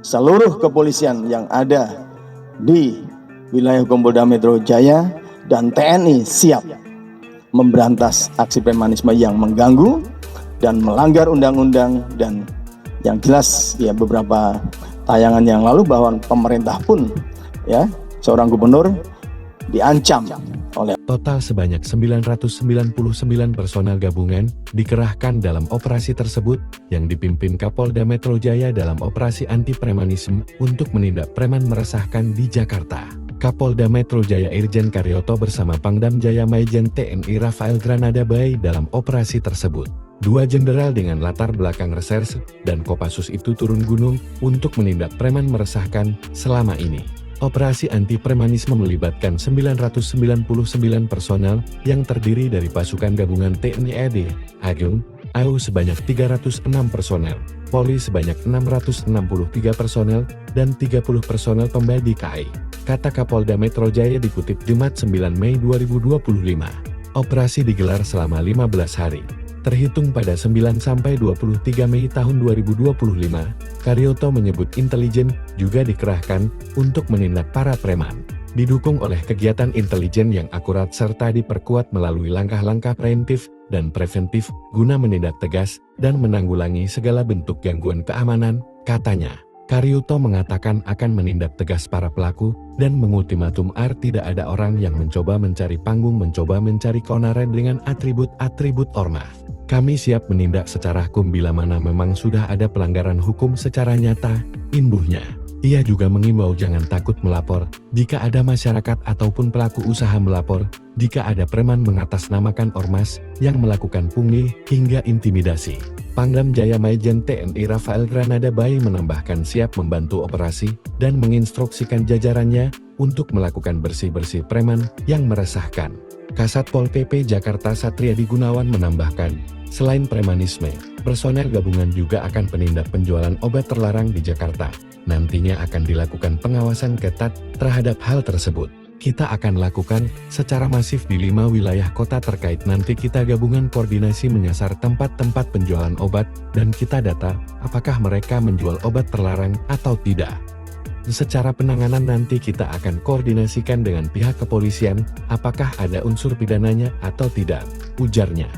seluruh kepolisian yang ada di wilayah hukum Polda Metro Jaya dan TNI siap memberantas aksi premanisme yang mengganggu dan melanggar undang-undang. Dan yang jelas ya, beberapa tayangan yang lalu bahwa pemerintah pun ya, seorang gubernur diancam oleh. Total sebanyak 999 personel gabungan dikerahkan dalam operasi tersebut yang dipimpin Kapolda Metro Jaya dalam operasi anti premanisme untuk menindak preman meresahkan di Jakarta. Kapolda Metro Jaya Irjen Karyoto bersama Pangdam Jaya Maijen TNI Rafael Granada Bay dalam operasi tersebut. Dua jenderal dengan latar belakang reserse dan Kopassus itu turun gunung untuk menindak preman meresahkan selama ini. Operasi anti premanisme melibatkan 999 personel yang terdiri dari pasukan gabungan TNI AD, Agung, AU sebanyak 306 personel, Polri sebanyak 663 personel, dan 30 personel pembadi KAI. Kata Kapolda Metro Jaya dikutip Jumat 9 Mei 2025. Operasi digelar selama 15 hari. Terhitung pada 9 sampai 23 Mei tahun 2025, Karyoto menyebut intelijen juga dikerahkan untuk menindak para preman. Didukung oleh kegiatan intelijen yang akurat serta diperkuat melalui langkah-langkah preventif dan preventif guna menindak tegas dan menanggulangi segala bentuk gangguan keamanan, katanya. Karyoto mengatakan akan menindak tegas para pelaku dan mengultimatum tidak ada orang yang mencoba mencari panggung, mencoba mencari keonaran dengan atribut-atribut ormas. Kami siap menindak secara hukum bila mana memang sudah ada pelanggaran hukum secara nyata, imbuhnya. Ia juga mengimbau jangan takut melapor jika ada masyarakat ataupun pelaku usaha melapor jika ada preman mengatasnamakan ormas yang melakukan pungli hingga intimidasi. Pangdam Jaya Maijen TNI Rafael Granada Bay menambahkan siap membantu operasi dan menginstruksikan jajarannya untuk melakukan bersih-bersih preman yang meresahkan. Kasat Pol PP Jakarta Satriadi Gunawan menambahkan, selain premanisme, personel gabungan juga akan penindak penjualan obat terlarang di Jakarta. Nantinya akan dilakukan pengawasan ketat terhadap hal tersebut. Kita akan lakukan secara masif di 5 wilayah kota terkait. Nanti kita gabungan koordinasi menyasar tempat-tempat penjualan obat dan kita data apakah mereka menjual obat terlarang atau tidak. Secara penanganan nanti kita akan koordinasikan dengan pihak kepolisian apakah ada unsur pidananya atau tidak, ujarnya.